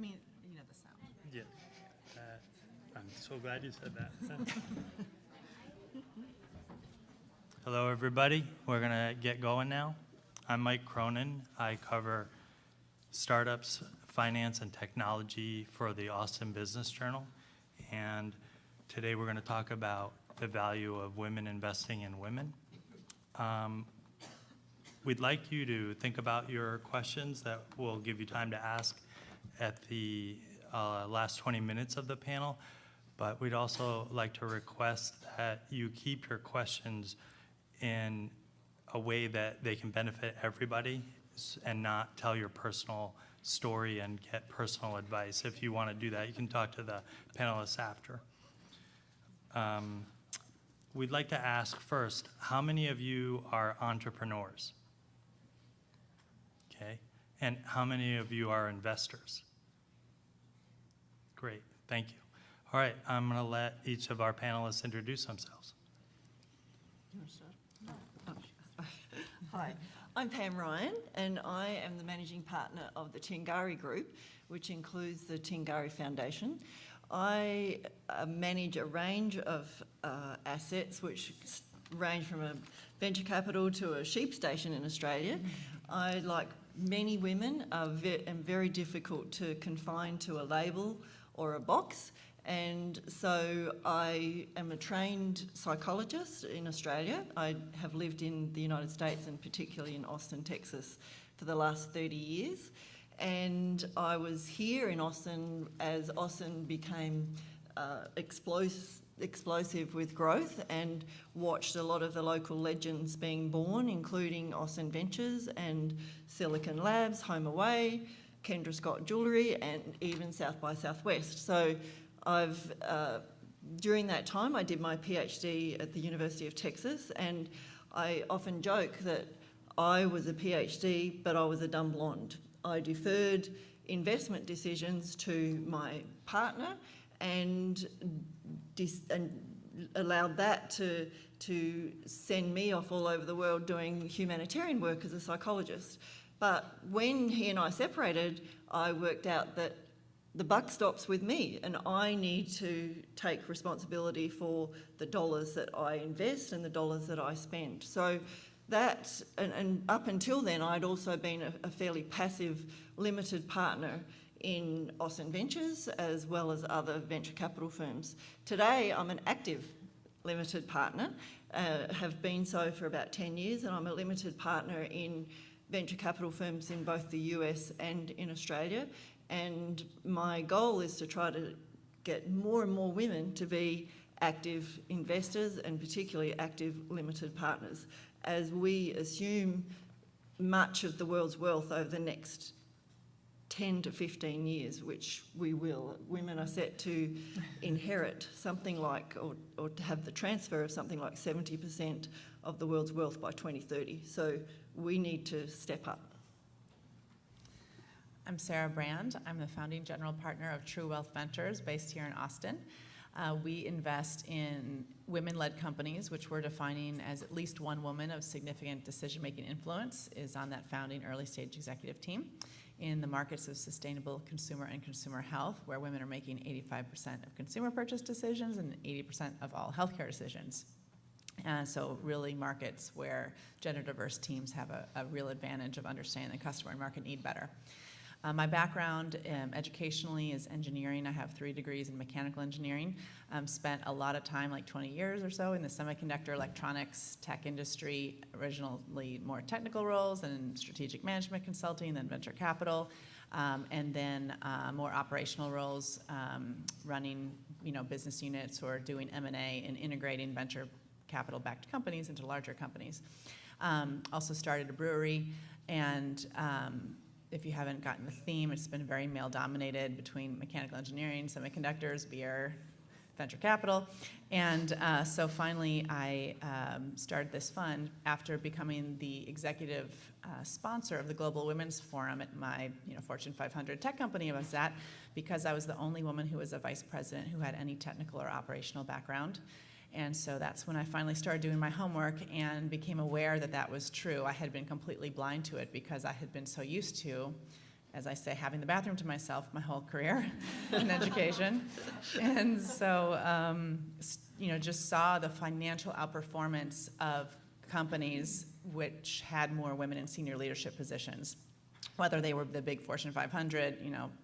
mean, you know, the sound. Yeah. I'm so glad you said that. Hello, everybody. We're going to get going now. I'm Mike Cronin. I cover startups, finance, and technology for the Austin Business Journal. And today we're going to talk about the value of women investing in women. We'd like you to think about your questions that we'll give you time to ask at the last 20 minutes of the panel. But we'd also like to request that you keep your questions in a way that they can benefit everybody and not tell your personal story and get personal advice. If you want to do that, you can talk to the panelists after. We'd like to ask first, how many of you are entrepreneurs? Okay. And how many of you are investors? Great, thank you. All right, I'm going to let each of our panelists introduce themselves. You want to start? Oh. Hi, I'm Pam Ryan, and I am the managing partner of the Tingari Group, which includes the Tingari Foundation. I manage a range of assets which range from a venture capital to a sheep station in Australia. I, like many women, am very difficult to confine to a label or a box. And so I am a trained psychologist in Australia. I have lived in the United States and particularly in Austin, Texas for the last 30 years. And I was here in Austin as Austin became explosive with growth and watched a lot of the local legends being born, including Austin Ventures and Silicon Labs, Home Away, Kendra Scott Jewellery, and even South by Southwest. So during that time, I did my PhD at the University of Texas, and I often joke that I was a PhD, but I was a dumb blonde. I deferred investment decisions to my partner and allowed that to send me off all over the world doing humanitarian work as a psychologist. But when he and I separated, I worked out that the buck stops with me, and I need to take responsibility for the dollars that I invest and the dollars that I spend. So that, and up until then, I'd also been a fairly passive limited partner in Austin Ventures as well as other venture capital firms. Today, I'm an active limited partner, have been so for about 10 years, and I'm a limited partner in venture capital firms in both the US and in Australia. And my goal is to try to get more and more women to be active investors and particularly active limited partners, as we assume much of the world's wealth over the next 10 to 15 years, which we will. Women are set to inherit something like, or to have the transfer of something like 70% of the world's wealth by 2030. So we need to step up. I'm Sarah Brand. I'm the founding general partner of True Wealth Ventures based here in Austin. We invest in women-led companies, which we're defining as at least one woman of significant decision-making influence is on that founding early-stage executive team in the markets of sustainable consumer and consumer health, where women are making 85% of consumer purchase decisions and 80% of all healthcare decisions. So really markets where gender-diverse teams have a real advantage of understanding the customer and market need better. My background educationally is engineering. I have 3 degrees in mechanical engineering. Spent a lot of time, like 20 years or so, in the semiconductor electronics tech industry, originally more technical roles and strategic management consulting, then venture capital, and then more operational roles, running business units or doing M&A and integrating venture capital-backed companies into larger companies. Also started a brewery, and if you haven't gotten the theme, it's been very male-dominated between mechanical engineering, semiconductors, beer, venture capital. And so finally, I started this fund after becoming the executive sponsor of the Global Women's Forum at my Fortune 500 tech company I was at, because I was the only woman who was a vice president who had any technical or operational background. And so that's when I finally started doing my homework and became aware that that was true. I had been completely blind to it because I had been so used to as I say, having the bathroom to myself my whole career in education. And so, just saw the financial outperformance of companies which had more women in senior leadership positions, whether they were the big Fortune 500,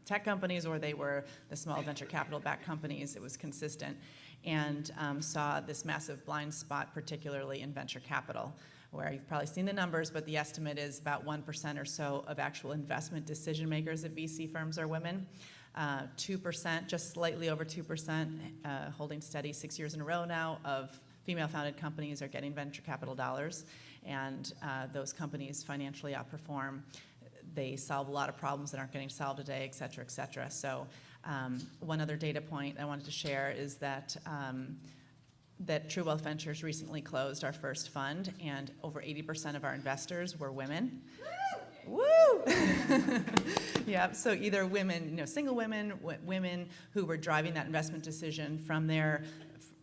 tech companies, or they were the small venture capital-backed companies. It was consistent, and saw this massive blind spot, particularly in venture capital, where you've probably seen the numbers, but the estimate is about 1% or so of actual investment decision makers at VC firms are women. 2%, just slightly over 2%, holding steady 6 years in a row now, of female-founded companies are getting venture capital dollars, and those companies financially outperform. They solve a lot of problems that aren't getting solved today, et cetera, et cetera. So one other data point I wanted to share is that that True Wealth Ventures recently closed our first fund, and over 80% of our investors were women. Woo! Yeah, so either women, single women, women who were driving that investment decision from their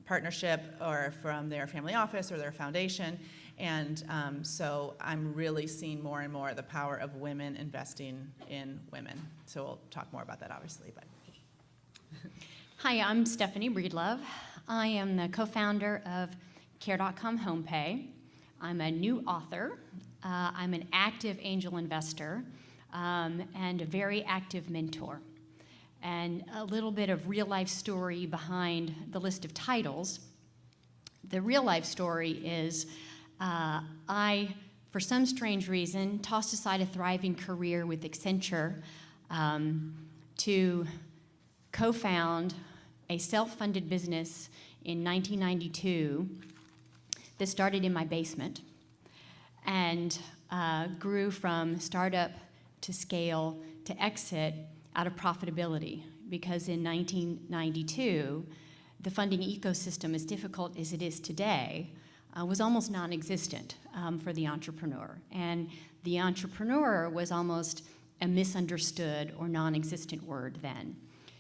partnership or from their family office or their foundation. And so I'm really seeing more and more the power of women investing in women. So we'll talk more about that, obviously. But Hi, I'm Stephanie Breedlove. I am the co-founder of Care.com HomePay. I'm a new author. I'm an active angel investor and a very active mentor. And a little bit of real-life story behind the list of titles. The real-life story is I, for some strange reason, tossed aside a thriving career with Accenture to co-found a self-funded business in 1992 that started in my basement and grew from startup to scale to exit out of profitability, because in 1992, the funding ecosystem, as difficult as it is today, was almost non-existent for the entrepreneur. And the entrepreneur was almost a misunderstood or non-existent word then.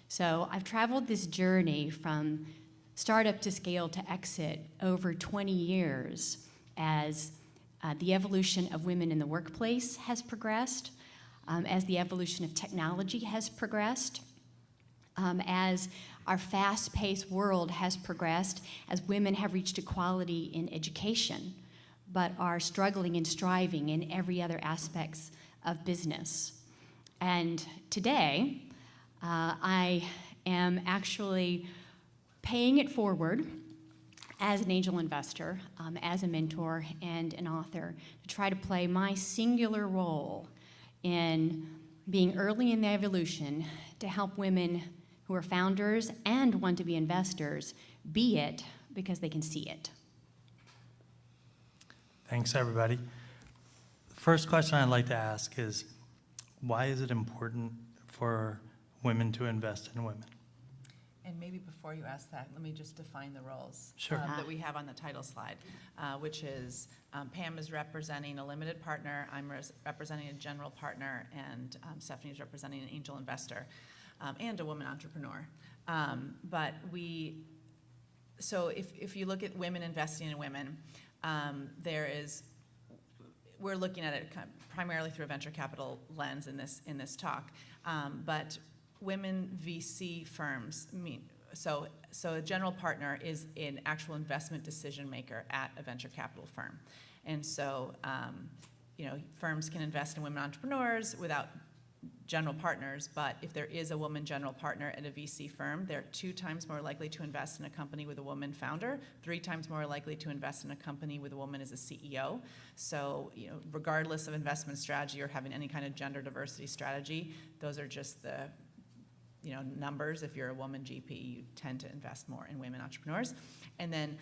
So I've traveled this journey from startup to scale to exit over 20 years as the evolution of women in the workplace has progressed, as the evolution of technology has progressed, as our fast-paced world has progressed, as women have reached equality in education, but are struggling and striving in every other aspects of business. And today, I am actually paying it forward as an angel investor, as a mentor and an author, to try to play my singular role in being early in the evolution to help women who are founders and want to be investors be it because they can see it. Thanks, everybody. The first question I'd like to ask is, why is it important for women to invest in women? And maybe before you ask that, let me just define the roles Sure. that we have on the title slide, which is Pam is representing a limited partner, I'm representing a general partner, and Stephanie is representing an angel investor and a woman entrepreneur. So if you look at women investing in women, we're looking at it primarily through a venture capital lens in this talk, but women VC firms so a general partner is an actual investment decision maker at a venture capital firm, and so firms can invest in women entrepreneurs without general partners, but if there is a woman general partner at a VC firm, they're 2 times more likely to invest in a company with a woman founder, 3 times more likely to invest in a company with a woman as a CEO. So, regardless of investment strategy or having any kind of gender diversity strategy, those are just the numbers. If you're a woman GP, you tend to invest more in women entrepreneurs. And then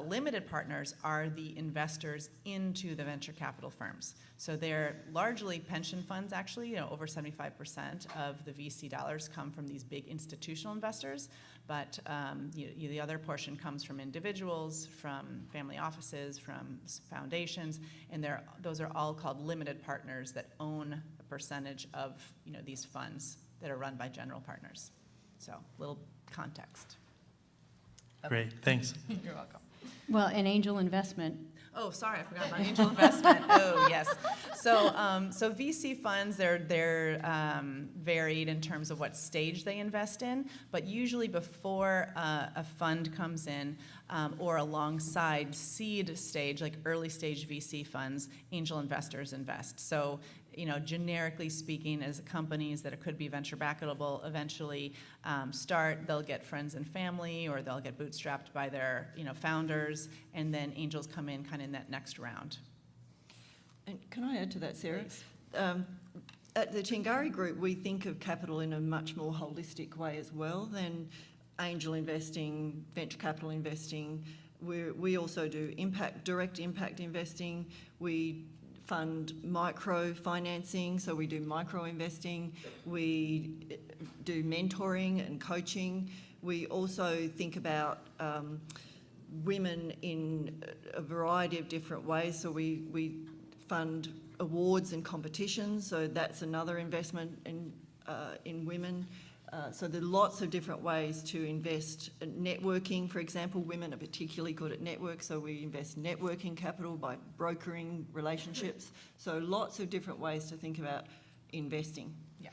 limited partners are the investors into the venture capital firms. So they're largely pension funds, actually. Over 75% of the VC dollars come from these big institutional investors, but the other portion comes from individuals, from family offices, from foundations, and those are all called limited partners that own a percentage of these funds that are run by general partners. So, little context. Great, thanks. You're welcome. Well, an angel investment Oh, sorry, I forgot about angel investment. Oh, yes. So VC funds, they're varied in terms of what stage they invest in, but usually before a fund comes in or alongside seed stage, like early stage VC funds, angel investors invest. So, generically speaking, as companies that could be venture backable eventually start, they'll get friends and family, or they'll get bootstrapped by their founders, and then angels come in kind of in that next round. And can I add to that, Sarah? Please. At the Tingari Group, we think of capital in a much more holistic way as well than angel investing, venture capital investing. We also do direct impact investing. We fund micro financing, so we do micro investing. We do mentoring and coaching. We also think about women in a variety of different ways. So we fund awards and competitions, so that's another investment in women. So there are lots of different ways to invest. Networking, for example, women are particularly good at network, so we invest networking capital by brokering relationships. So lots of different ways to think about investing. Yeah.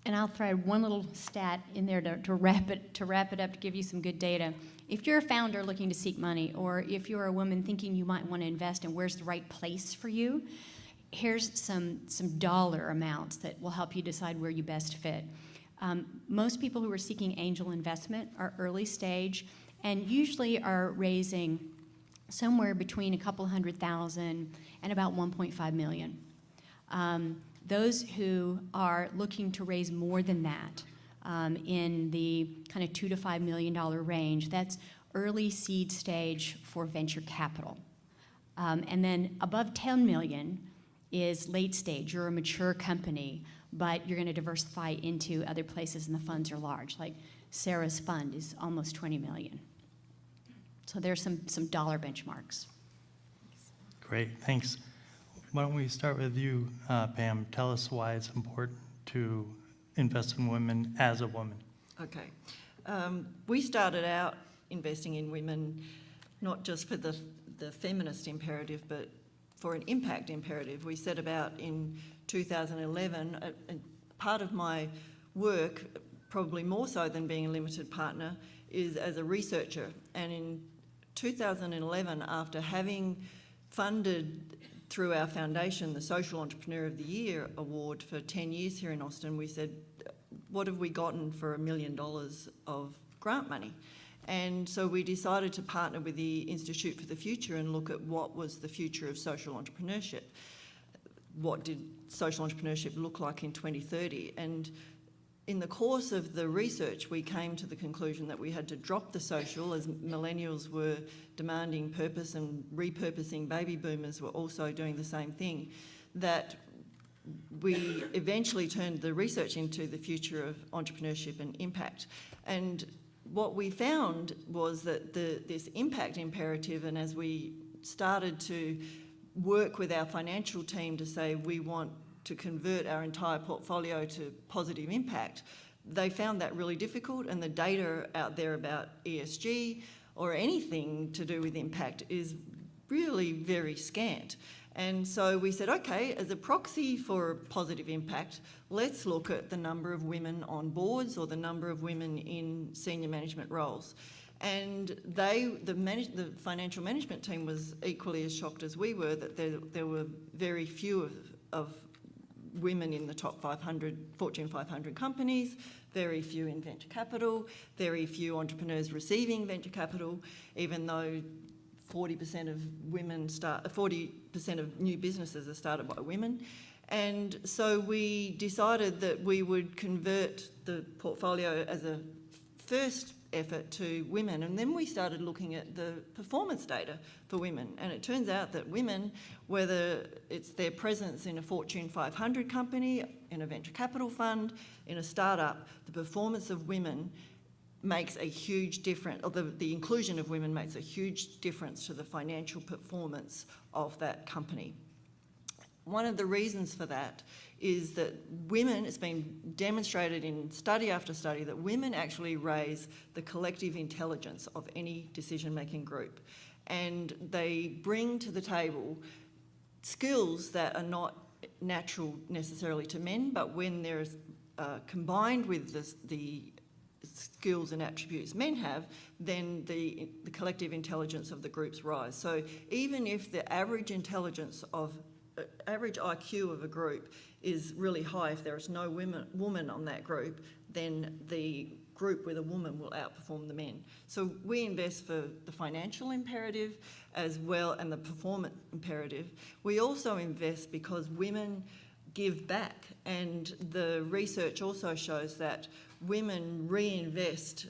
And I'll throw one little stat in there to wrap it up, to give you some good data. If you're a founder looking to seek money, or if you're a woman thinking you might want to invest and where's the right place for you, here's some dollar amounts that will help you decide where you best fit. Most people who are seeking angel investment are early stage and usually are raising somewhere between a couple $100,000 and about 1.5 million. Those who are looking to raise more than that, in the kind of $2 to $5 million range, that's early seed stage for venture capital. And then above 10 million is late stage. You're a mature company, but you're going to diversify into other places and the funds are large. Like Sarah's fund is almost 20 million. So there's some dollar benchmarks. Great, thanks. Why don't we start with you, Pam? Tell us why it's important to invest in women as a woman. Okay. We started out investing in women not just for the feminist imperative, but for an impact imperative. We set about in 2011, part of my work, probably more so than being a limited partner, is as a researcher. And in 2011, after having funded through our foundation the Social Entrepreneur of the Year award for 10 years here in Austin, we said, what have we gotten for $1 million of grant money? And so we decided to partner with the Institute for the Future and look at what was the future of social entrepreneurship. What did social entrepreneurship look like in 2030? And in the course of the research, we came to the conclusion that we had to drop the social, as millennials were demanding purpose and repurposing. Baby boomers were also doing the same thing, that we eventually turned the research into the future of entrepreneurship and impact. And what we found was that this impact imperative, and as we started to work with our financial team to say we want to convert our entire portfolio to positive impact, they found that really difficult, and the data out there about ESG or anything to do with impact is really very scant. And so we said, okay, as a proxy for positive impact, let's look at the number of women on boards or the number of women in senior management roles. And the financial management team was equally as shocked as we were that there were very few of women in the top 500, Fortune 500 companies, very few in venture capital, very few entrepreneurs receiving venture capital, even though 40% of new businesses are started by women. And so we decided that we would convert the portfolio as a first effort to women, and then we started looking at the performance data for women. And it turns out that women, whether it's their presence in a Fortune 500 company, in a venture capital fund, in a startup, the performance of women makes a huge difference, or the inclusion of women makes a huge difference to the financial performance of that company. One of the reasons for that is that women, it's been demonstrated in study after study, that women actually raise the collective intelligence of any decision-making group. and they bring to the table skills that are not natural necessarily to men, but when they're combined with the skills and attributes men have, then the collective intelligence of the groups rise. So even if the average intelligence of average IQ of a group is really high, if there is no woman on that group, then the group with a woman will outperform the men. So we invest for the financial imperative as well and the performance imperative. We also invest because women give back, and the research also shows that women reinvest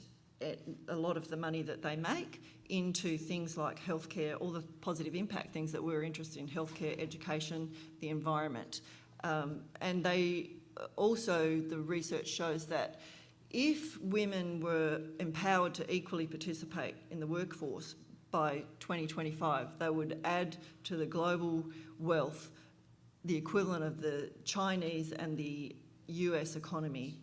a lot of the money that they make into things like healthcare, all the positive impact things that we're interested in, healthcare, education, the environment. And they also, the research shows that if women were empowered to equally participate in the workforce by 2025, they would add to the global wealth the equivalent of the Chinese and the US economy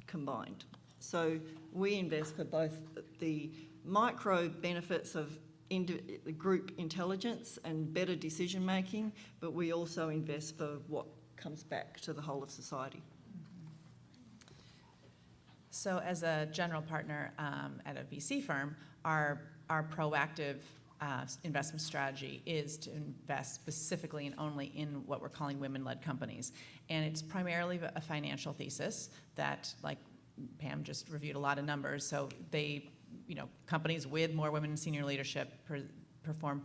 combined. So we invest for both the micro benefits of the group intelligence and better decision making, but we also invest for what comes back to the whole of society. So as a general partner at a VC firm, our proactive investment strategy is to invest specifically and only in what we're calling women-led companies. And it's primarily a financial thesis that, like Pam just reviewed a lot of numbers, so companies with more women in senior leadership perform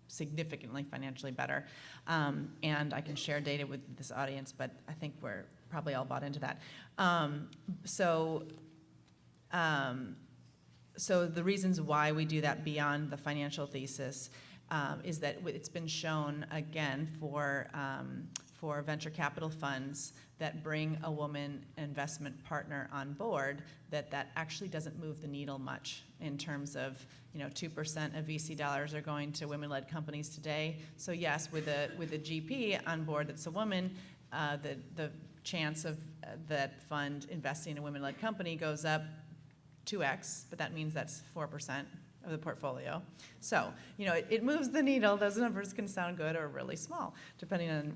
significantly financially better. And I can share data with this audience, but I think we're probably all bought into that. So the reasons why we do that beyond the financial thesis is that it's been shown, again, for venture capital funds that bring a woman investment partner on board, that actually doesn't move the needle much in terms of, 2% of VC dollars are going to women-led companies today. So yes, with a GP on board that's a woman, the chance of that fund investing in a women-led company goes up 2x, but that means that's 4% of the portfolio. So, it moves the needle. Those numbers can sound good or really small, depending on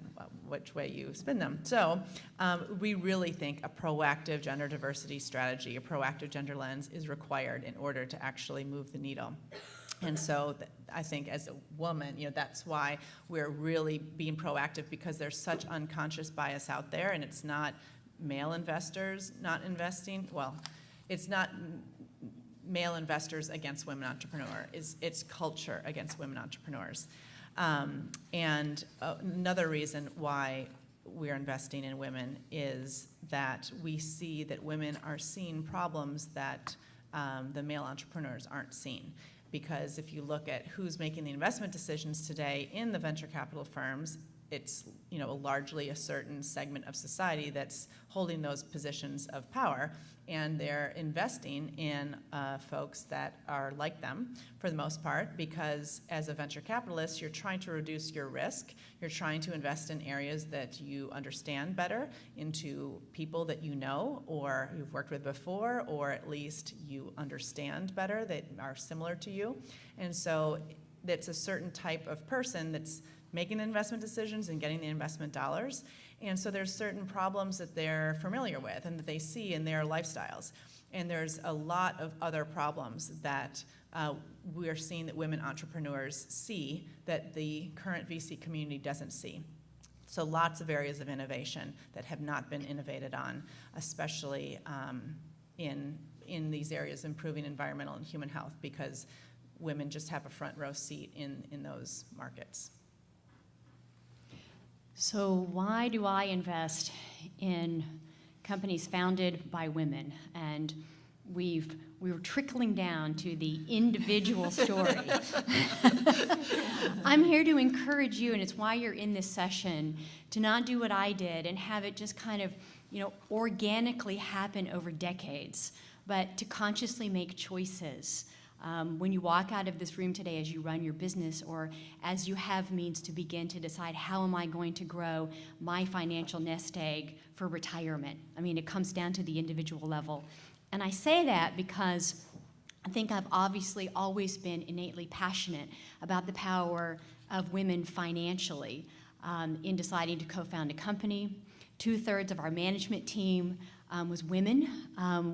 which way you spin them. So we really think a proactive gender diversity strategy, a proactive gender lens is required in order to actually move the needle. And so I think as a woman, that's why we're really being proactive, because there's such unconscious bias out there, and it's not male investors not investing. Well, it's not male investors against women entrepreneurs. It's culture against women entrepreneurs. And another reason why we're investing in women is that we see that women are seeing problems that the male entrepreneurs aren't seeing. Because if you look at who's making the investment decisions today in the venture capital firms, it's largely a certain segment of society that's holding those positions of power, and they're investing in folks that are like them for the most part, because as a venture capitalist, you're trying to reduce your risk. You're trying to invest in areas that you understand better, into people that you know or you've worked with before, or at least you understand better, that are similar to you. And so that's a certain type of person that's making the investment decisions and getting the investment dollars. And so there's certain problems that they're familiar with and that they see in their lifestyles. And there's a lot of other problems that we're seeing that women entrepreneurs see that the current VC community doesn't see. So lots of areas of innovation that have not been innovated on, especially in these areas, improving environmental and human health, because women just have a front row seat in those markets. So why do I invest in companies founded by women? And we were trickling down to the individual story. I'm here to encourage you, and it's why you're in this session, to not do what I did and have it just kind of, organically happen over decades, but to consciously make choices. When you walk out of this room today, as you run your business, or as you have means to begin to decide, how am I going to grow my financial nest egg for retirement? I mean, it comes down to the individual level. And I say that because I think I've obviously always been innately passionate about the power of women financially in deciding to co-found a company. 2/3 of our management team was women,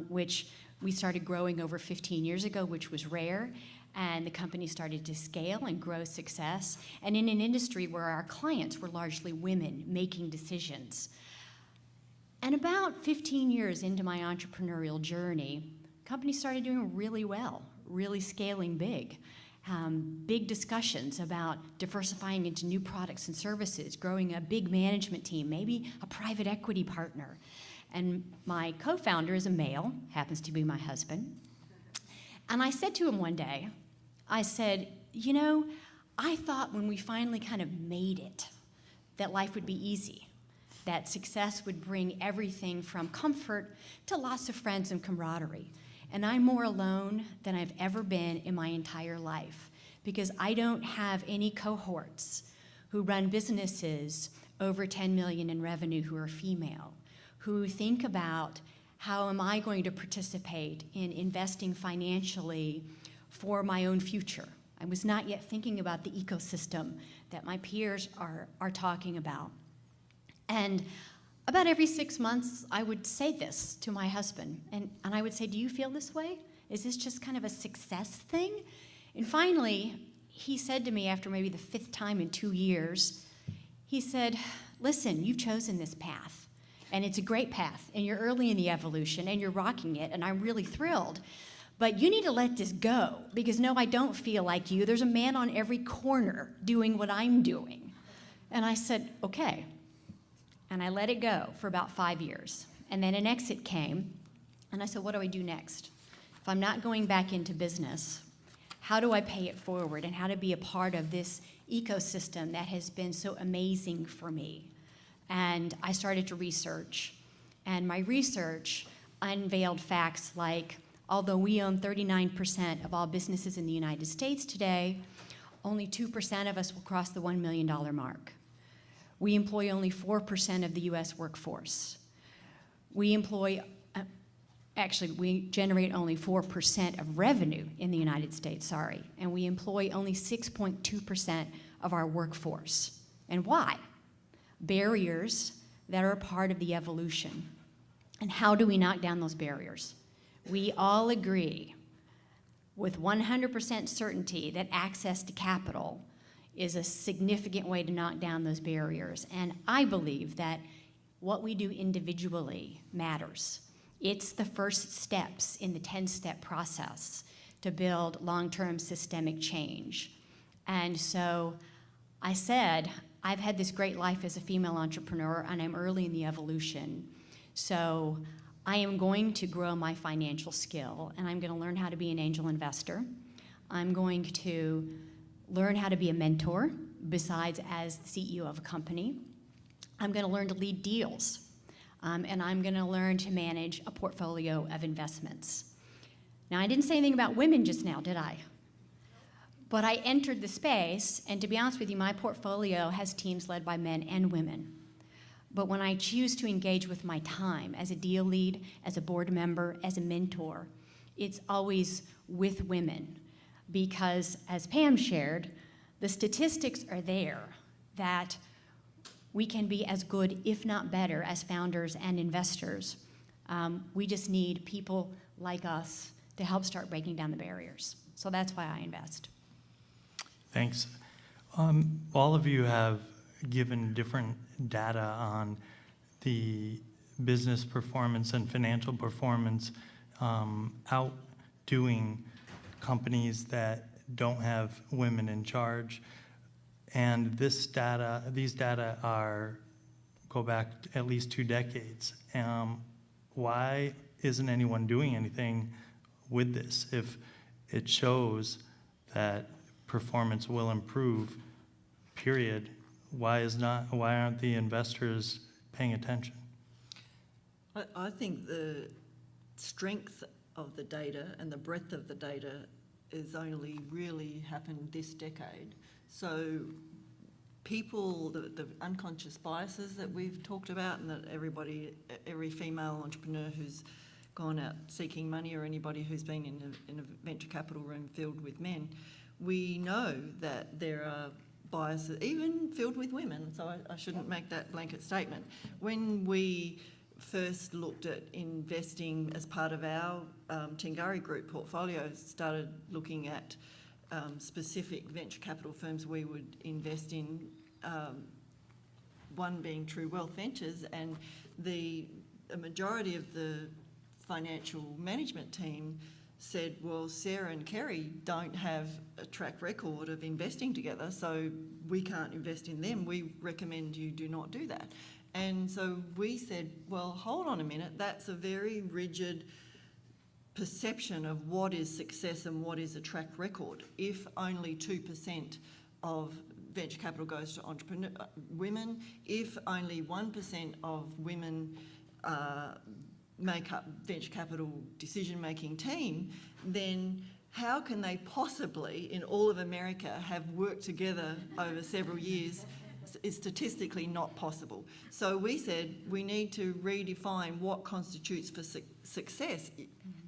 which we started growing over 15 years ago, which was rare. And the company started to scale and grow success. And in an industry where our clients were largely women making decisions. And about 15 years into my entrepreneurial journey, the company started doing really well, really scaling big. Big discussions about diversifying into new products and services, growing a big management team, maybe a private equity partner. And my co-founder is a male, happens to be my husband. And I said to him one day, I said, you know, I thought when we finally kind of made it, that life would be easy, that success would bring everything from comfort to lots of friends and camaraderie. And I'm more alone than I've ever been in my entire life because I don't have any cohorts who run businesses over 10 million in revenue who are female, who think about how am I going to participate in investing financially for my own future. I was not yet thinking about the ecosystem that my peers are talking about. And about every 6 months, I would say this to my husband, and I would say, do you feel this way? Is this just kind of a success thing? And finally, he said to me after maybe the 5th time in 2 years, he said, listen, you've chosen this path, and it's a great path, and you're early in the evolution, and you're rocking it, and I'm really thrilled. But you need to let this go, because no, I don't feel like you. There's a man on every corner doing what I'm doing. And I said, okay. And I let it go for about 5 years. And then an exit came, and I said, what do I do next? If I'm not going back into business, how do I pay it forward and how to be a part of this ecosystem that has been so amazing for me? And I started to research, and my research unveiled facts like, although we own 39% of all businesses in the United States today, only 2% of us will cross the $1 million mark. We employ only 4% of the US workforce. We generate only 4% of revenue in the United States, and we employ only 6.2% of our workforce. And why? Barriers that are a part of the evolution. And how do we knock down those barriers? We all agree with 100% certainty that access to capital is a significant way to knock down those barriers. And I believe that what we do individually matters. It's the first steps in the 10-step process to build long-term systemic change. And so I said, I've had this great life as a female entrepreneur, and I'm early in the evolution. So I am going to grow my financial skill, and I'm going to learn how to be an angel investor. I'm going to learn how to be a mentor, besides as the CEO of a company. I'm going to learn to lead deals, and I'm going to learn to manage a portfolio of investments. Now, I didn't say anything about women just now, did I? But I entered the space, and to be honest with you, my portfolio has teams led by men and women. But when I choose to engage with my time as a deal lead, as a board member, as a mentor, it's always with women. Because as Pam shared, the statistics are there that we can be as good, if not better, as founders and investors. We just need people like us to help start breaking down the barriers. So that's why I invest. Thanks. All of you have given different data on the business performance and financial performance outdoing companies that don't have women in charge. And these data go back at least 2 decades. Why isn't anyone doing anything with this? If it shows that performance will improve, period, why aren't the investors paying attention? I think the strength of the data and the breadth of the data is only really happened this decade. So people, the unconscious biases that we've talked about and that every female entrepreneur who's gone out seeking money, or anybody who's been in a venture capital room filled with men, we know that there are biases, even filled with women, so I shouldn't make that blanket statement. When we first looked at investing as part of our Tingari Group portfolio, started looking at specific venture capital firms we would invest in, one being True Wealth Ventures, and a majority of the financial management team said, well, Sarah and Kerry don't have a track record of investing together, so we can't invest in them. We recommend you do not do that. And so we said, well, hold on a minute, that's a very rigid perception of what is success and what is a track record. If only 2% of venture capital goes to women, if only 1% of women make up venture capital decision-making team, then how can they possibly, in all of America, have worked together over several years? Is statistically not possible. So we said we need to redefine what constitutes for success.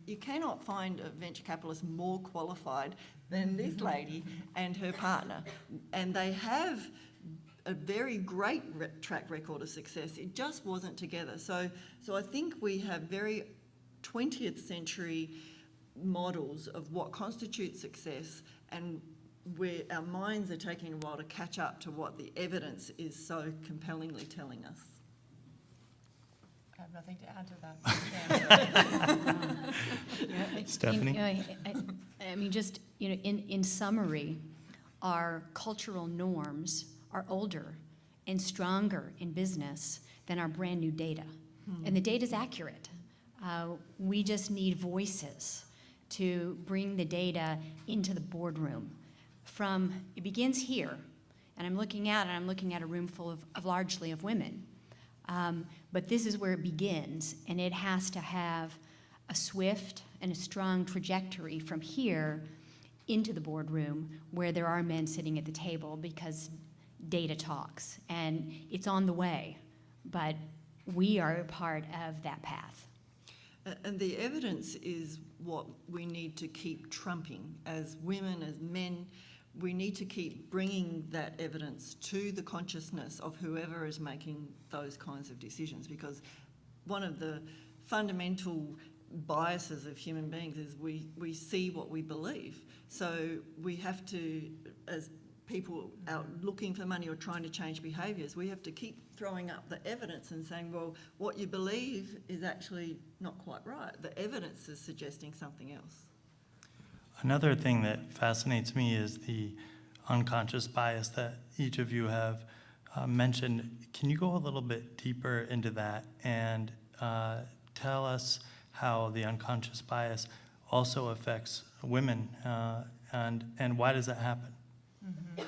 You cannot find a venture capitalist more qualified than this lady and her partner, and they have a very great track record of success. It just wasn't together. So I think we have very 20th century models of what constitutes success, and where our minds are taking a while to catch up to what the evidence is so compellingly telling us. I have nothing to add to that. Stephanie? I mean, just, in summary, our cultural norms are older and stronger in business than our brand new data. And the data's accurate. We just need voices to bring the data into the boardroom. It begins here, and I'm looking at a room full of largely of women. But this is where it begins, and it has to have a swift and a strong trajectory from here into the boardroom where there are men sitting at the table, because data talks, and it's on the way, but we are a part of that path. And the evidence is what we need to keep trumping as women, as men. We need to keep bringing that evidence to the consciousness of whoever is making those kinds of decisions, because one of the fundamental biases of human beings is we see what we believe. So we have to, as people out looking for money or trying to change behaviours, we have to keep throwing up the evidence and saying, well, what you believe is actually not quite right. The evidence is suggesting something else. Another thing that fascinates me is the unconscious bias that each of you have mentioned. Can you go a little bit deeper into that and tell us how the unconscious bias also affects women, and why does that happen? Mm-hmm.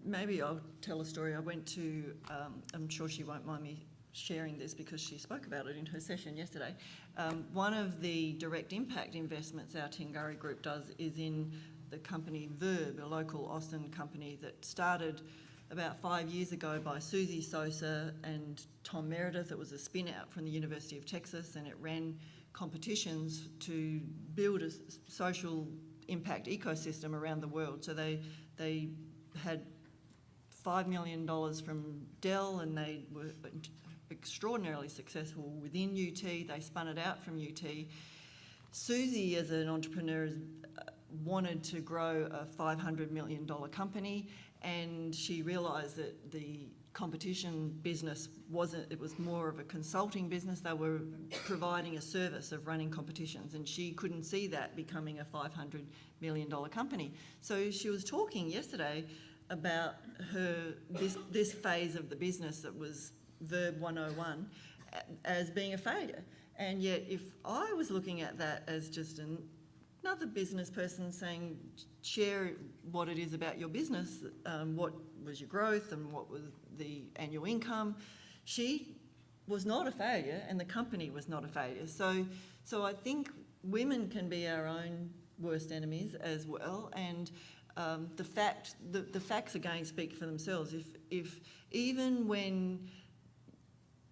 Maybe I'll tell a story. I went to, I'm sure she won't mind me sharing this because she spoke about it in her session yesterday. One of the direct impact investments our Tingari Group does is in the company Verb, a local Austin company that started about 5 years ago by Susie Sosa and Tom Meredith. It was a spin out from the University of Texas, and it ran competitions to build a social impact ecosystem around the world. So they had $5 million from Dell, and they were extraordinarily successful within UT. They spun it out from UT. Susie, as an entrepreneur, wanted to grow a $500 million company, and she realised that the competition business it was more of a consulting business. They were providing a service of running competitions, and she couldn't see that becoming a $500 million company. So she was talking yesterday about this phase of the business that was Verb 101 as being a failure. And yet if I was looking at that as just another business person saying, share what it is about your business, what was your growth and what was the annual income, she was not a failure and the company was not a failure. So I think women can be our own worst enemies as well, and the facts again speak for themselves. If even when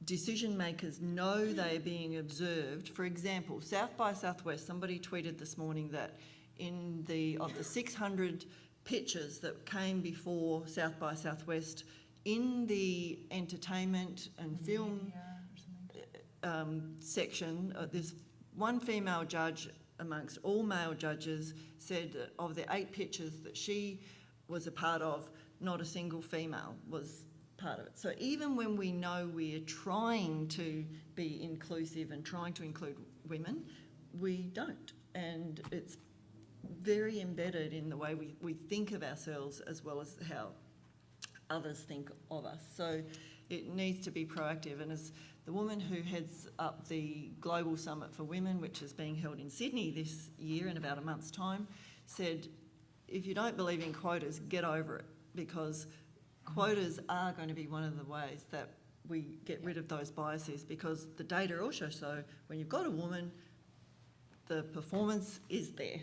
decision makers know they're being observed. For example, South by Southwest, somebody tweeted this morning that of the 600 pitches that came before South by Southwest, in the entertainment and film section, there's one female judge amongst all male judges said that of the 8 pitches that she was a part of, not a single female was part of it. So even when we know we are trying to be inclusive and trying to include women, we don't. And it's very embedded in the way we think of ourselves as well as how others think of us. So it needs to be proactive. And as the woman who heads up the Global Summit for Women, which is being held in Sydney this year in about a month's time, said, if you don't believe in quotas, get over it, because quotas are going to be one of the ways that we get rid of those biases, because the data also show when you've got a woman, the performance is there.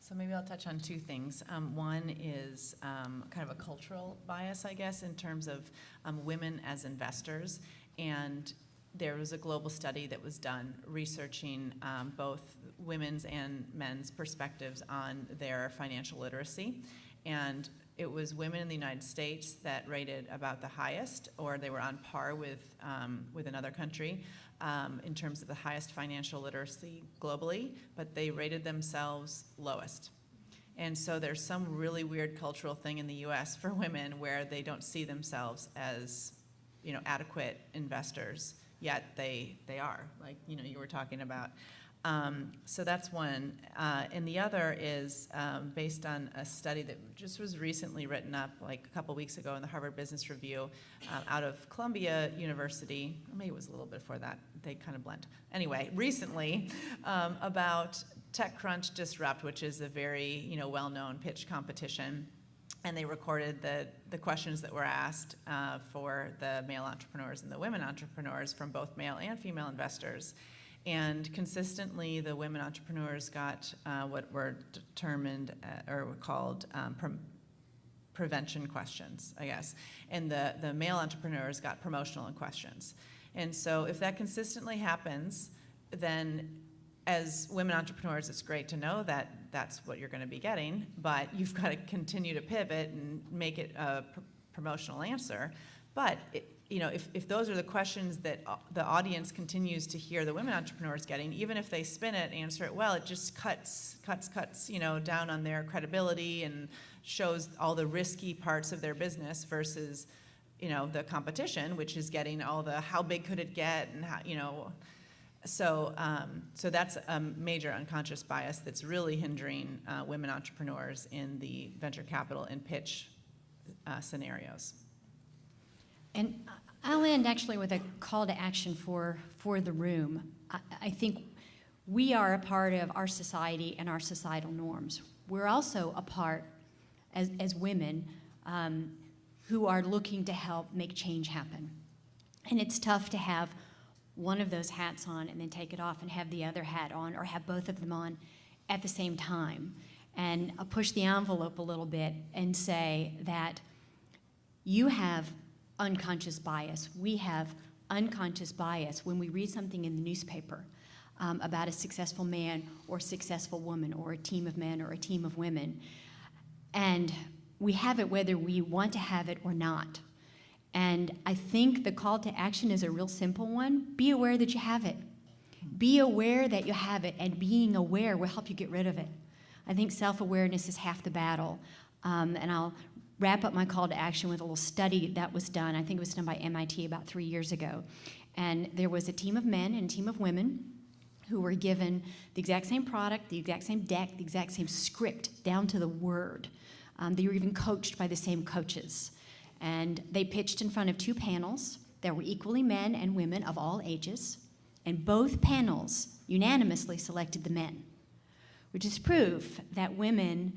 So maybe I'll touch on 2 things. One is kind of a cultural bias, I guess, in terms of women as investors. And there was a global study that was done researching both women's and men's perspectives on their financial literacy. And it was women in the United States that rated about the highest, or they were on par with another country in terms of the highest financial literacy globally, but they rated themselves lowest. And so there's some really weird cultural thing in the US for women where they don't see themselves as, adequate investors, yet they are, like, you were talking about. So that's one. And the other is based on a study that just was recently written up like a couple weeks ago in the Harvard Business Review out of Columbia University. Maybe it was a little bit before that. They kind of blend. Anyway, recently about TechCrunch Disrupt, which is a very well-known pitch competition. And they recorded the questions that were asked for the male entrepreneurs and the women entrepreneurs from both male and female investors. And consistently, the women entrepreneurs got what were determined or were called prevention questions, I guess. And the male entrepreneurs got promotional questions. And so if that consistently happens, then as women entrepreneurs, it's great to know that that's what you're going to be getting, but you've got to continue to pivot and make it a promotional answer. But if those are the questions that the audience continues to hear the women entrepreneurs getting, even if they spin it, answer it well, it just cuts, down on their credibility and shows all the risky parts of their business versus, the competition, which is getting all the how big could it get and how, So that's a major unconscious bias that's really hindering women entrepreneurs in the venture capital and pitch scenarios. And I'll end actually with a call to action for the room. I think we are a part of our society and our societal norms. We're also a part, as women, who are looking to help make change happen. And it's tough to have one of those hats on and then take it off and have the other hat on, or have both of them on at the same time. And I'll push the envelope a little bit and say that you have unconscious bias. We have unconscious bias when we read something in the newspaper about a successful man or successful woman or a team of men or a team of women. And we have it whether we want to have it or not. And I think the call to action is a real simple one. Be aware that you have it. Be aware that you have it, and being aware will help you get rid of it. I think self-awareness is half the battle. And I'll wrap up my call to action with a little study that was done. I think it was done by MIT about 3 years ago. And there was a team of men and a team of women who were given the exact same product, the exact same deck, the exact same script, down to the word. They were even coached by the same coaches. And they pitched in front of 2 panels that were equally men and women of all ages. And both panels unanimously selected the men, which is proof that women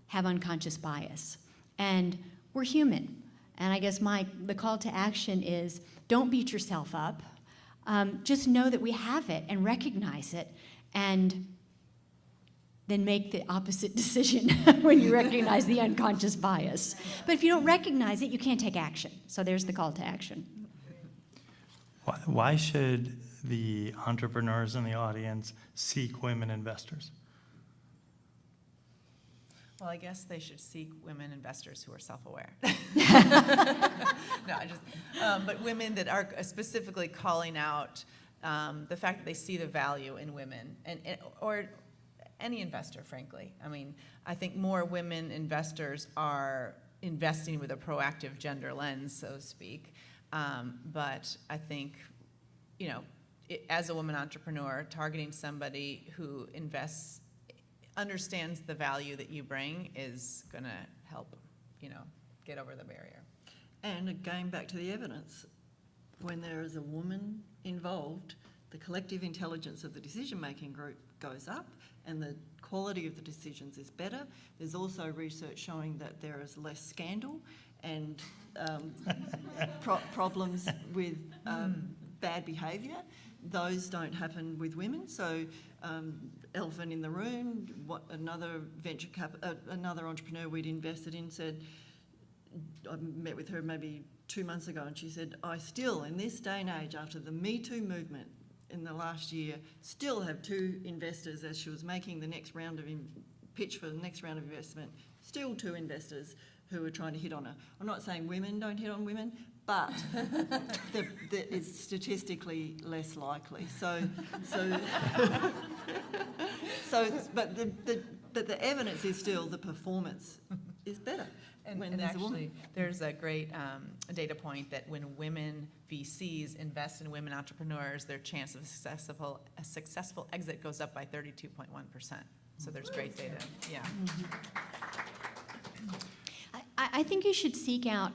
have unconscious bias. And we're human. And I guess the call to action is don't beat yourself up. Just know that we have it and recognize it, and then make the opposite decision when you recognize the unconscious bias. But if you don't recognize it, you can't take action. So there's the call to action. Why should the entrepreneurs in the audience seek women investors? Well, I guess they should seek women investors who are self-aware. No, but women that are specifically calling out the fact that they see the value in women, or any investor, frankly. I mean, I think more women investors are investing with a proactive gender lens, so to speak. But I think, as a woman entrepreneur, targeting somebody who understands the value that you bring is going to help, get over the barrier. And again, back to the evidence. When there is a woman involved, the collective intelligence of the decision-making group goes up and the quality of the decisions is better. There's also research showing that there is less scandal and problems with bad behaviour. Those don't happen with women. So elephant in the room, another another entrepreneur we'd invested in said, I met with her maybe 2 months ago, and she said, I still, in this day and age, after the Me Too movement in the last year, still have 2 investors as she was making the next round of pitch for the next round of investment, still 2 investors who were trying to hit on her. I'm not saying women don't hit on women, but it's statistically less likely. But the evidence is still the performance is better. And actually, there's a great data point that when women VCs invest in women entrepreneurs, their chance of a successful exit goes up by 32.1%. So there's great data. Yeah. I think you should seek out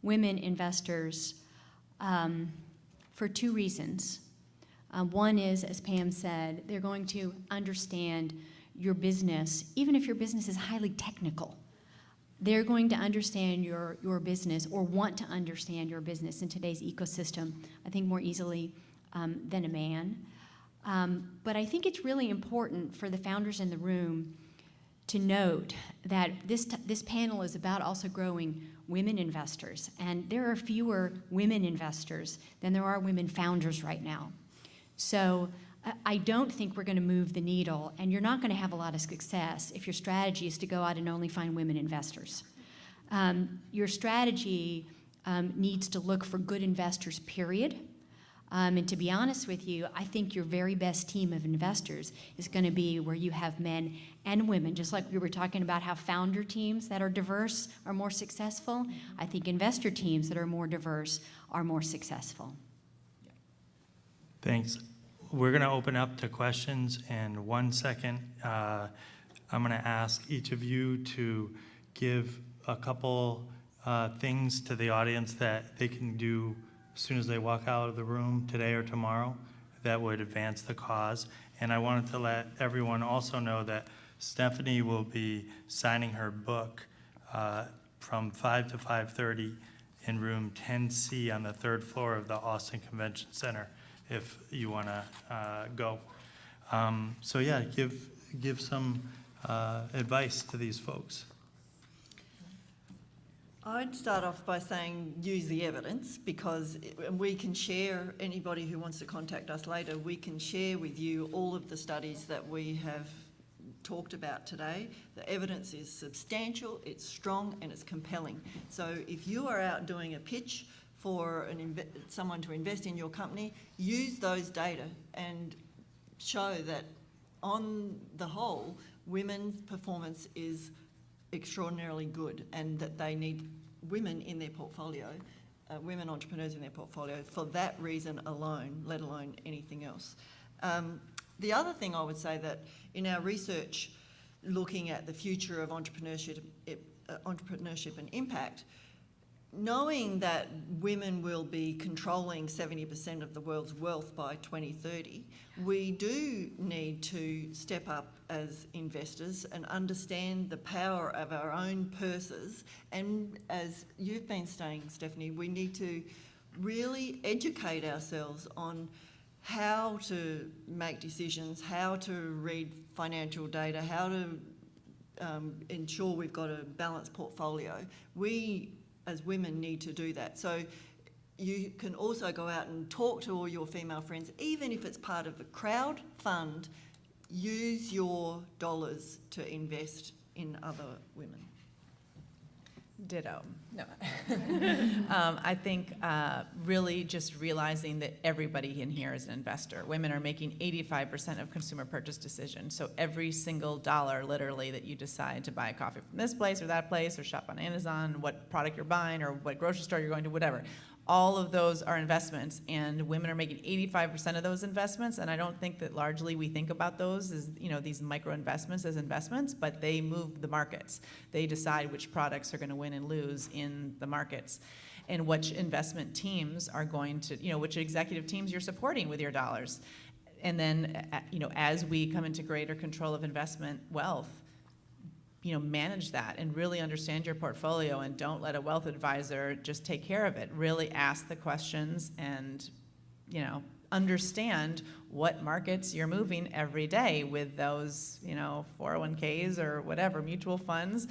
women investors for 2 reasons. One is, as Pam said, they're going to understand your business, even if your business is highly technical. They're going to understand your business, or want to understand your business in today's ecosystem, I think, more easily than a man. But I think it's really important for the founders in the room to note that this panel is about also growing women investors. And there are fewer women investors than there are women founders right now. So I don't think we're going to move the needle, and you're not going to have a lot of success if your strategy is to go out and only find women investors. Your strategy needs to look for good investors, period. And to be honest with you, I think your very best team of investors is going to be where you have men and women. Just like we were talking about how founder teams that are diverse are more successful, I think investor teams that are more diverse are more successful. Thanks. We're going to open up to questions in 1 second. I'm going to ask each of you to give a couple things to the audience that they can do as soon as they walk out of the room today or tomorrow that would advance the cause. And I wanted to let everyone also know that Stephanie will be signing her book from 5 to 5:30 in room 10C on the 3rd floor of the Austin Convention Center, if you want to go. So yeah, give some advice to these folks. I'd start off by saying use the evidence, because we can share, anybody who wants to contact us later, we can share with you all of the studies that we have talked about today. The evidence is substantial, it's strong, and it's compelling. So if you are out doing a pitch for someone to invest in your company, use those data and show that on the whole, women's performance is extraordinarily good, and that they need women in their portfolio, women entrepreneurs in their portfolio for that reason alone, let alone anything else. The other thing I would say, that in our research looking at the future of entrepreneurship and impact, knowing that women will be controlling 70% of the world's wealth by 2030, we do need to step up as investors and understand the power of our own purses. And as you've been saying, Stephanie, we need to really educate ourselves on how to make decisions, how to read financial data, how to ensure we've got a balanced portfolio. We, as women, need to do that. So you can also go out and talk to all your female friends, even if it's part of a crowd fund. Use your dollars to invest in other women. Ditto. No. I think really just realizing that everybody in here is an investor. Women are making 85% of consumer purchase decisions. So every single dollar, literally, that you decide to buy a coffee from this place or that place or shop on Amazon, what product you're buying or what grocery store you're going to, whatever, all of those are investments, and women are making 85% of those investments. And I don't think that largely we think about those as, these micro investments as investments, but they move the markets. They decide which products are going to win and lose in the markets, and which investment teams are going to, which executive teams you're supporting with your dollars. And then, as we come into greater control of investment wealth, manage that and really understand your portfolio, and don't let a wealth advisor just take care of it. Really ask the questions and, understand what markets you're moving every day with those, 401ks or whatever, mutual funds.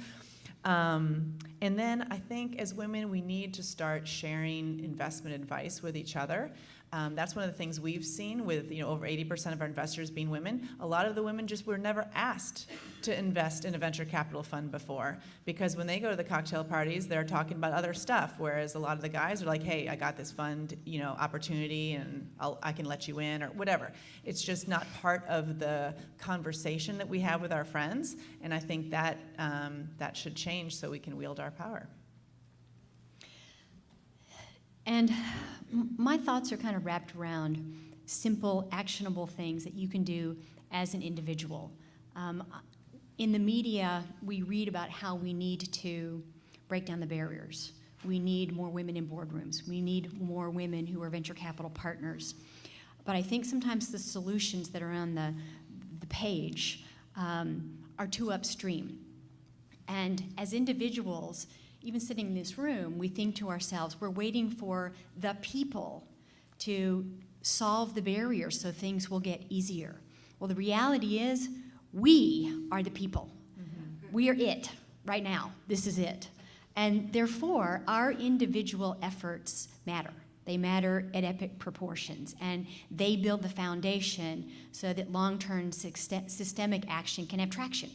And then I think as women, we need to start sharing investment advice with each other. That's one of the things we've seen with over 80% of our investors being women. A lot of the women just were never asked to invest in a venture capital fund before, because when they go to the cocktail parties, they're talking about other stuff, whereas a lot of the guys are like, hey, I got this fund opportunity and I can let you in or whatever. It's just not part of the conversation that we have with our friends, and I think that that should change so we can wield our power. And my thoughts are kind of wrapped around simple, actionable things that you can do as an individual. In the media, we read about how we need to break down the barriers. We need more women in boardrooms. We need more women who are venture capital partners. But I think sometimes the solutions that are on the page are too upstream. And as individuals, even sitting in this room, we think to ourselves, we're waiting for the people to solve the barriers so things will get easier. Well, the reality is, we are the people. Mm-hmm. We are it right now. This is it. And therefore, our individual efforts matter. They matter at epic proportions, and they build the foundation so that long-term systemic action can have traction.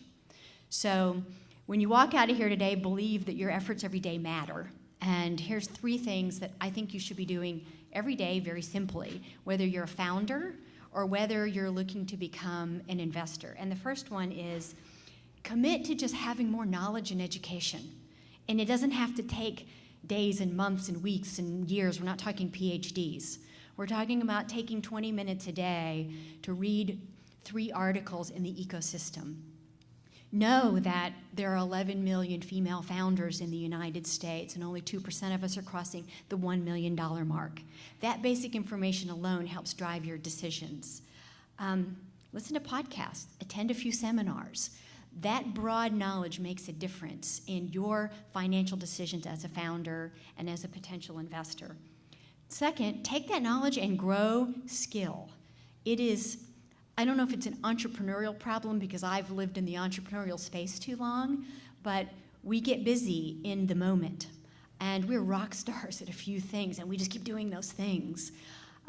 So when you walk out of here today, believe that your efforts every day matter. And here's 3 things that I think you should be doing every day very simply, whether you're a founder or whether you're looking to become an investor. And the first one is commit to just having more knowledge and education. And it doesn't have to take days and months and weeks and years. We're not talking PhDs. We're talking about taking 20 minutes a day to read 3 articles in the ecosystem. Know that there are 11 million female founders in the United States, and only 2% of us are crossing the $1 million mark. That basic information alone helps drive your decisions. Listen to podcasts, attend a few seminars. That broad knowledge makes a difference in your financial decisions as a founder and as a potential investor. Second, take that knowledge and grow skill. It is, I don't know if it's an entrepreneurial problem because I've lived in the entrepreneurial space too long, but we get busy in the moment. And we're rock stars at a few things, and we just keep doing those things.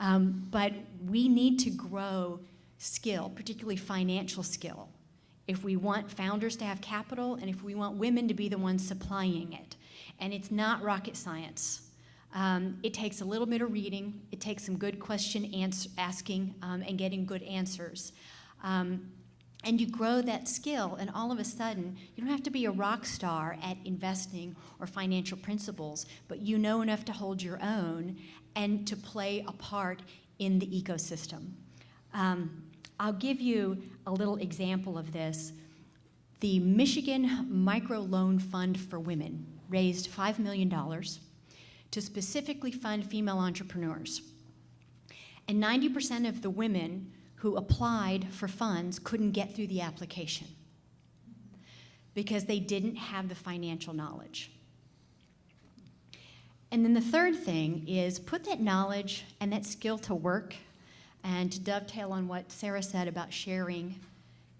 But we need to grow skill, particularly financial skill, if we want founders to have capital and if we want women to be the ones supplying it. And it's not rocket science. It takes a little bit of reading. It takes some good question asking and getting good answers. And you grow that skill, and all of a sudden, you don't have to be a rock star at investing or financial principles, but you know enough to hold your own and to play a part in the ecosystem. I'll give you a little example of this. The Michigan Microloan Fund for Women raised $5 million to specifically fund female entrepreneurs. And 90% of the women who applied for funds couldn't get through the application because they didn't have the financial knowledge. And then the third thing is put that knowledge and that skill to work. And to dovetail on what Sarah said about sharing,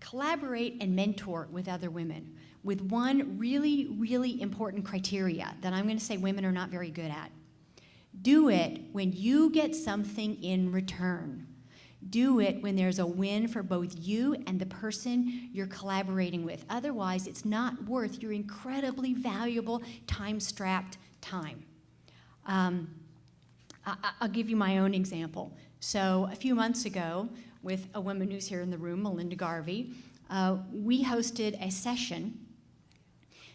collaborate and mentor with other women with one really, really important criteria that I'm going to say women are not very good at. Do it when you get something in return. Do it when there's a win for both you and the person you're collaborating with. Otherwise, it's not worth your incredibly valuable time-strapped time. I'll give you my own example. So a few months ago, with a woman who's here in the room, Melinda Garvey, we hosted a session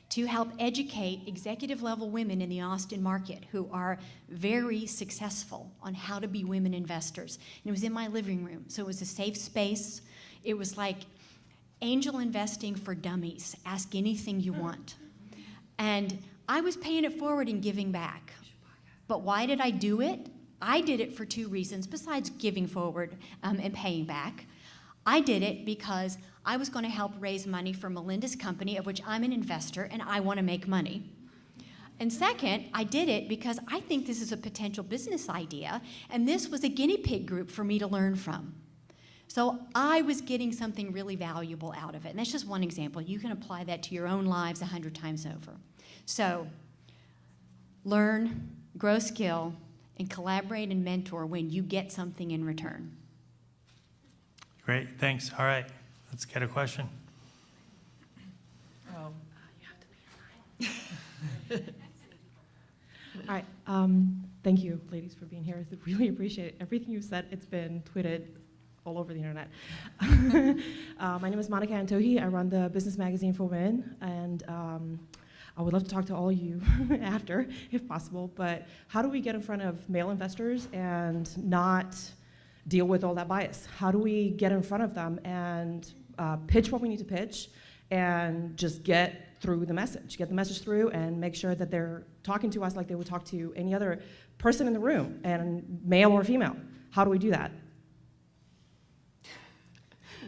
to help educate executive-level women in the Austin market who are very successful on how to be women investors. And it was in my living room, so it was a safe space. It was like angel investing for dummies. Ask anything you want. And I was paying it forward and giving back. But why did I do it? I did it for two reasons, besides giving forward and paying back. I did it because I was going to help raise money for Melinda's company, of which I'm an investor, and I want to make money. And second, I did it because I think this is a potential business idea, and this was a guinea pig group for me to learn from. So I was getting something really valuable out of it. And that's just one example. You can apply that to your own lives 100 times over. So learn, grow skill, and collaborate and mentor when you get something in return. Great, thanks. All right, let's get a question. Oh. All right. Thank you, ladies, for being here. I really appreciate everything you've said. It's been tweeted all over the internet. My name is Monica Antohi. I run the business magazine for women, and I would love to talk to all of you after, if possible. But how do we get in front of male investors and not deal with all that bias? How do we get in front of them and pitch what we need to pitch and just get through the message, get the message through and make sure that they're talking to us like they would talk to any other person in the room, and male or female? How do we do that?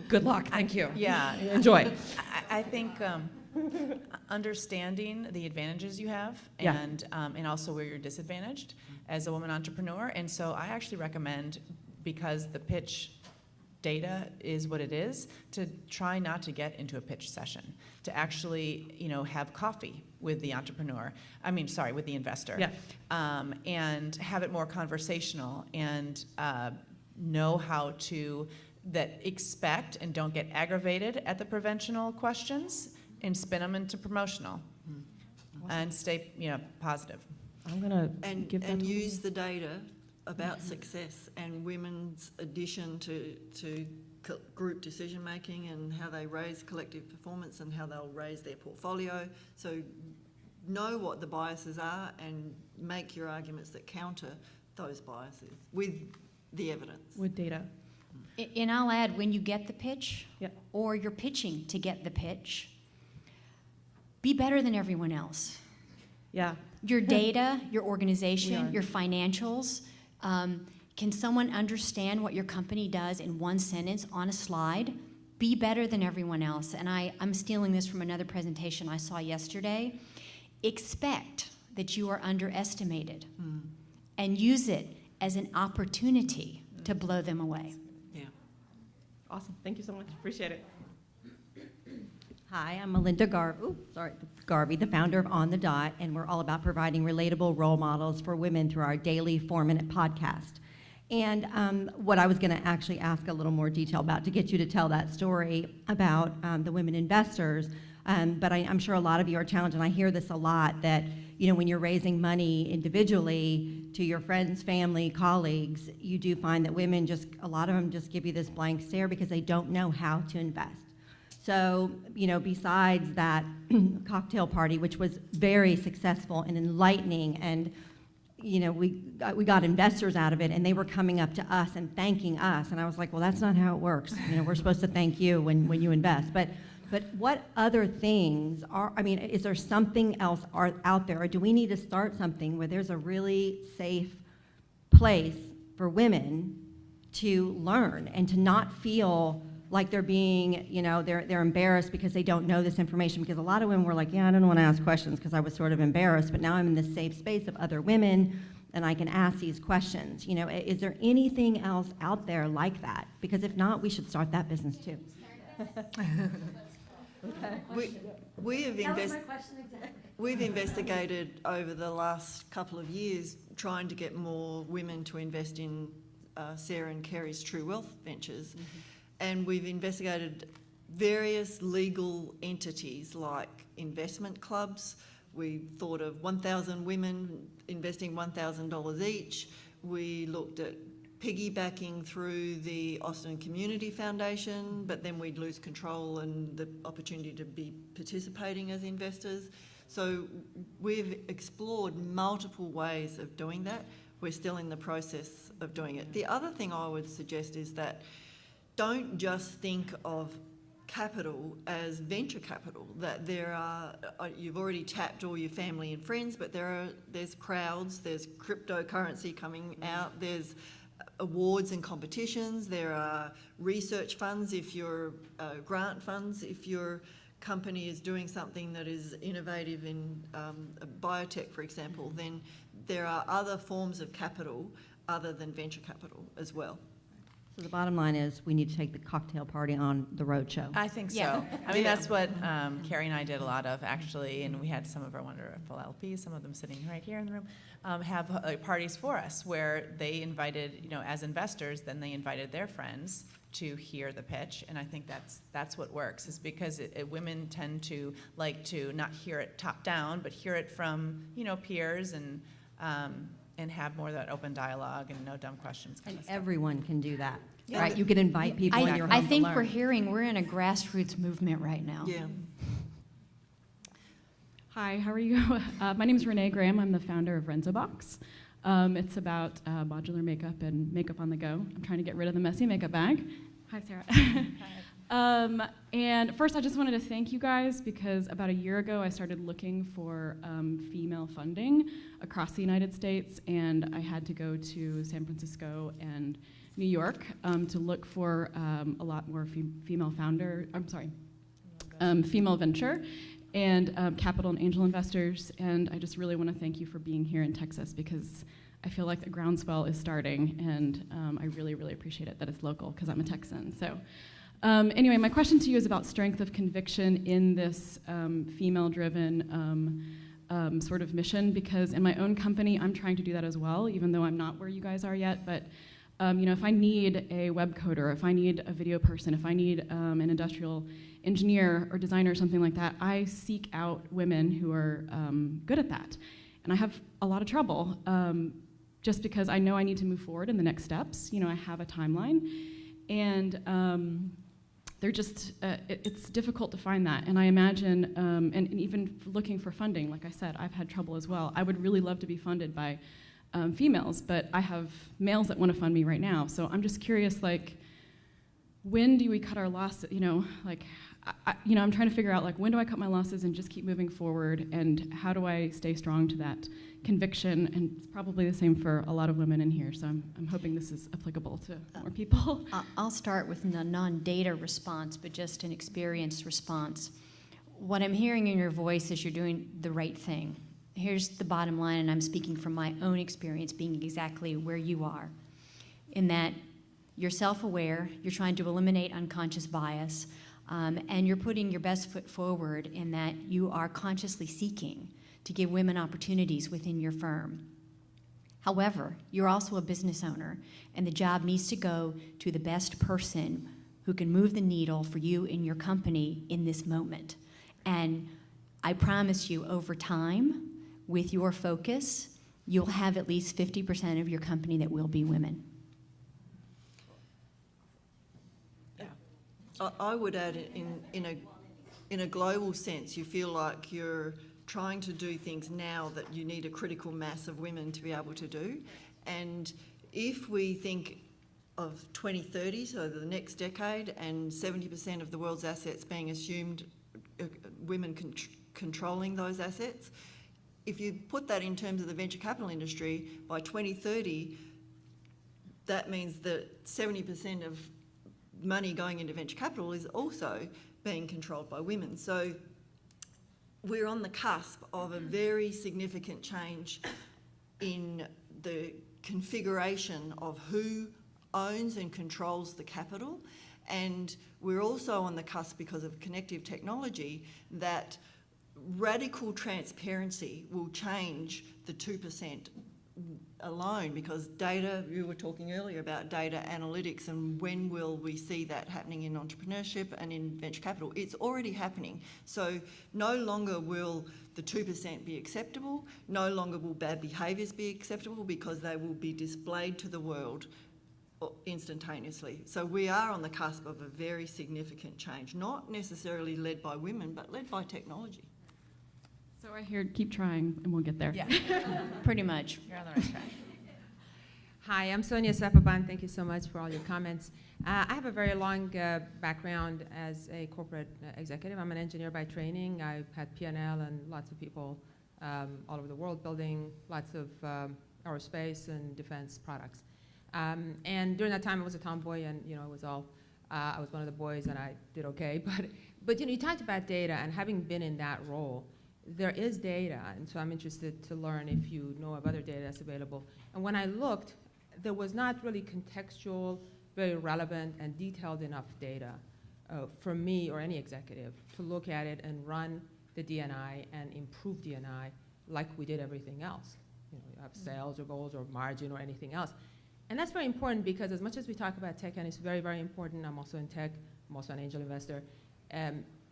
Good luck, thank you. Yeah. Enjoy. I think understanding the advantages you have Yeah. and also where you're disadvantaged as a woman entrepreneur. And so I actually recommend, because the pitch data is what it is, to try not to get into a pitch session, to actually, have coffee with the with the investor. Yeah. And have it more conversational and know how to expect and don't get aggravated at the preventional questions and spin them into promotional. Awesome. And stay, positive. I'm gonna give that and to use the data about success and women's addition to group decision making and how they raise collective performance and how they'll raise their portfolio. So know what the biases are and make your arguments that counter those biases with the evidence. with data. And I'll add, when you get the pitch, Yeah. or you're pitching to get the pitch, be better than everyone else. Yeah. Your data, your We organization, are. your financials. Can someone understand what your company does in one sentence on a slide? Be better than everyone else. And I'm stealing this from another presentation I saw yesterday. Expect that you are underestimated and use it as an opportunity to blow them away. Yeah. Awesome. Thank you so much. Appreciate it. Hi, I'm Melinda Garvey, the founder of On the Dot, and we're all about providing relatable role models for women through our daily 4-minute podcast. And what I was going to actually ask a little more detail about to get you to tell that story about the women investors, but I'm sure a lot of you are challenged, and I hear this a lot, that when you're raising money individually to your friends, family, colleagues, you do find that women a lot of them just give you this blank stare because they don't know how to invest. So, besides that cocktail party, which was very successful and enlightening, and, we got investors out of it, and they were coming up to us and thanking us. And I was like, well, that's not how it works. We're supposed to thank you when you invest. But what other things is there something else out there, or do we need to start something where there's a really safe place for women to learn and to not feel like they're being, they're embarrassed because they don't know this information? Because a lot of women were like, yeah, I didn't want to ask questions because I was sort of embarrassed, but now I'm in this safe space of other women and I can ask these questions. Is there anything else out there like that? Because if not, we should start that business too. We have invested. We've investigated over the last couple of years trying to get more women to invest in Sarah and Kerry's True Wealth Ventures, and we've investigated various legal entities like investment clubs. We thought of 1,000 women investing $1,000 each. We looked at piggybacking through the Austin Community Foundation, but then we'd lose control and the opportunity to be participating as investors. So we've explored multiple ways of doing that. We're still in the process of doing it. The other thing I would suggest is that don't just think of capital as venture capital, that there are, you've already tapped all your family and friends, but there's crowds, there's cryptocurrency coming out, there's awards and competitions, there are research funds if you're grant funds if your company is doing something that is innovative in biotech, for example. Then there are other forms of capital other than venture capital as well. So the bottom line is we need to take the cocktail party on the road show. I think so. Yeah. I mean, that's what Carrie and I did a lot of, actually, and we had some of our wonderful LPs, some of them sitting right here in the room, have parties for us where they invited, as investors, then they invited their friends to hear the pitch, and I think that's what works, is because women tend to like to not hear it top down, but hear it from, peers and have more of that open dialogue and no dumb questions kind And of stuff. everyone can do that, Yeah. right? You can invite people in your home I to think learn. we're in a grassroots movement right now. Yeah. Hi, how are you? My name is Renee Graham. I'm the founder of RenzoBox. It's about modular makeup and makeup on the go. I'm trying to get rid of the messy makeup bag. Hi, Sarah. And first, I just wanted to thank you guys because about a year ago, I started looking for female funding across the United States, and I had to go to San Francisco and New York to look for a lot more female venture and capital and angel investors. And I just really want to thank you for being here in Texas because I feel like the groundswell is starting, and I really, really appreciate it that it's local because I'm a Texan. So anyway, my question to you is about strength of conviction in this female-driven sort of mission, because in my own company, I'm trying to do that as well, even though I'm not where you guys are yet. But if I need a web coder, if I need a video person, if I need an industrial engineer or designer or something like that, I seek out women who are good at that. And I have a lot of trouble just because I know I need to move forward in the next steps. I have a timeline. And they're just, it's difficult to find that. And I imagine, and even looking for funding, like I said, I've had trouble as well. I would really love to be funded by females, but I have males that want to fund me right now. So I'm just curious, when do we cut our losses? I'm trying to figure out, when do I cut my losses and just keep moving forward? And how do I stay strong to that conviction? And it's probably the same for a lot of women in here. So I'm hoping this is applicable to more people. I'll start with a non-data response, but just an experience response. What I'm hearing in your voice is you're doing the right thing. Here's the bottom line, and I'm speaking from my own experience being exactly where you are, in that you're self-aware, you're trying to eliminate unconscious bias, and you're putting your best foot forward in that you are consciously seeking to give women opportunities within your firm. However, you're also a business owner, and the job needs to go to the best person who can move the needle for you in your company in this moment. And I promise you, over time, with your focus, you'll have at least 50% of your company that will be women. I would add in a global sense, you feel like you're trying to do things now that you need a critical mass of women to be able to do. And if we think of 2030, so the next decade, and 70% of the world's assets being assumed, women controlling those assets, if you put that in terms of the venture capital industry, by 2030, that means that 70% of money going into venture capital is also being controlled by women. So we're on the cusp of a very significant change in the configuration of who owns and controls the capital. And we're also on the cusp, because of connective technology, that radical transparency will change the 2% alone, because data, you were talking earlier about data analytics, and when will we see that happening in entrepreneurship and in venture capital? It's already happening. So no longer will the 2% be acceptable, no longer will bad behaviours be acceptable, because they will be displayed to the world instantaneously. So we are on the cusp of a very significant change, not necessarily led by women, but led by technology. So I hear keep trying and we'll get there. Yeah, Pretty much. you're on the right track. Hi, I'm Sonia Sepaban. Thank you so much for all your comments. I have a very long background as a corporate executive. I'm an engineer by training. I've had P&L and lots of people all over the world building lots of aerospace and defense products. And during that time, I was a tomboy, and I was one of the boys, and I did okay. But you talked about data, and having been in that role, there is data, and so I'm interested to learn if you know of other data that's available. And when I looked, there was not really contextual, very relevant, and detailed enough data for me or any executive to look at it and run the D&I and improve D&I like we did everything else. You have sales or goals or margin or anything else. And that's very important, because as much as we talk about tech, and it's very, very important, I'm also in tech, I'm also an angel investor,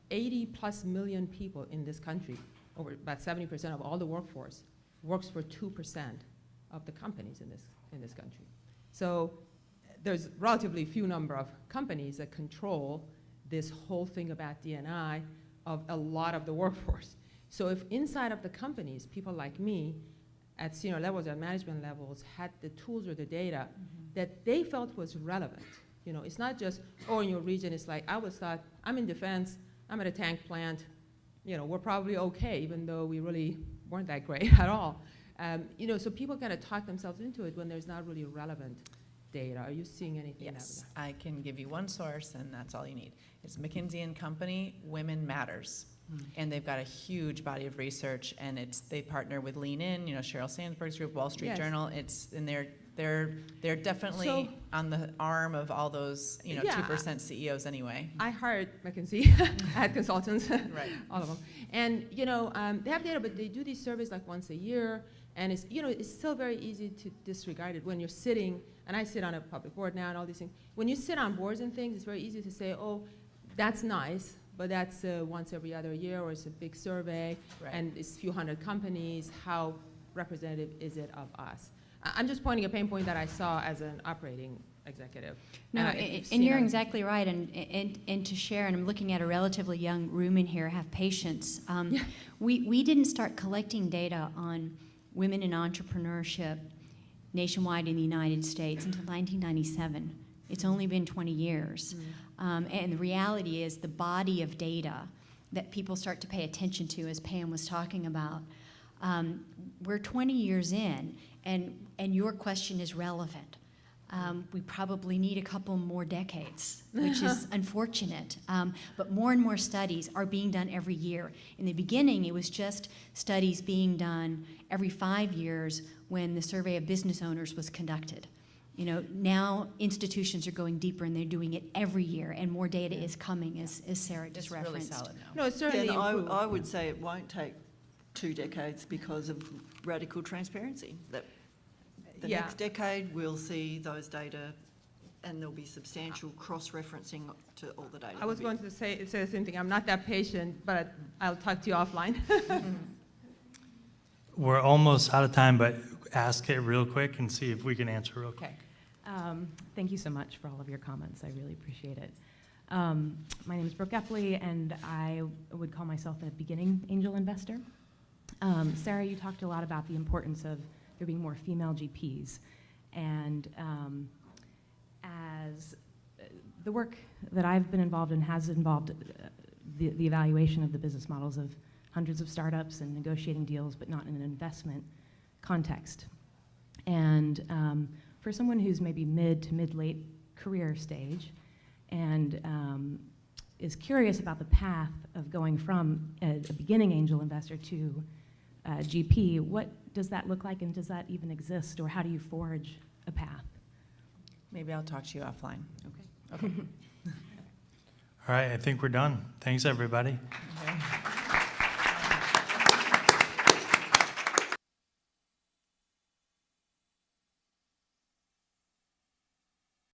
80 plus million people in this country, over about 70% of all the workforce, works for 2% of the companies in this country. So there's relatively few number of companies that control this whole thing about D&I of a lot of the workforce. So if inside of the companies, people like me at senior levels, at management levels, had the tools or the data that they felt was relevant. It's not just, in your region, it's like, I always thought, I'm in defense, I'm at a tank plant, we're probably okay, even though we really weren't that great at all. So people kind of talk themselves into it when there's not really relevant data. Are you seeing anything? Yes, I can give you one source, and that's all you need. It's McKinsey & Company, Women Matters. And they've got a huge body of research, and they partner with Lean In, Sheryl Sandberg's group, Wall Street Yes. Journal. They're definitely on the arm of all those 2% CEOs anyway. I hired McKinsey. I had consultants, Right. all of them. And they have data, but they do these surveys like once a year, and it's still very easy to disregard it when you're sitting. And I sit on a public board now, and all these things. When you sit on boards and things, it's very easy to say, "Oh, that's nice." But that's once every other year, or it's a big survey, Right. and it's a few hundred companies. How representative is it of us? I'm just pointing a pain point that I saw as an operating executive. No, and you're exactly right. And to share, and I'm looking at a relatively young room in here, have patience. We didn't start collecting data on women in entrepreneurship nationwide in the United States until 1997. It's only been 20 years. And the reality is the body of data that people start to pay attention to, as Pam was talking about, we're 20 years in, and your question is relevant. We probably need a couple more decades, which is unfortunate. But more and more studies are being done every year. In the beginning, it was just studies being done every 5 years when the survey of business owners was conducted. Now institutions are going deeper, and they're doing it every year, and more data is coming, as Sarah just It's referenced. really solid now. No, it's certainly Then improved. I would say it won't take 2 decades because of radical transparency. That the Yeah. next decade we'll see those data, and there'll be substantial cross-referencing to all the data. I was going to say the same thing. I'm not that patient, but I'll talk to you offline. We're almost out of time, but ask it real quick and see if we can answer real quick. Okay. Thank you so much for all of your comments. I really appreciate it. My name is Brooke Epley, and I would call myself a beginning angel investor. Sarah, you talked a lot about the importance of there being more female GPs. And as the work that I've been involved in has involved the evaluation of the business models of hundreds of startups and negotiating deals, but not in an investment context. And for someone who's maybe mid to mid-late career stage and is curious about the path of going from a beginning angel investor to GP, what does that look like, and does that even exist, or how do you forge a path? Maybe I'll talk to you offline. Okay. All right, I think we're done. Thanks, everybody.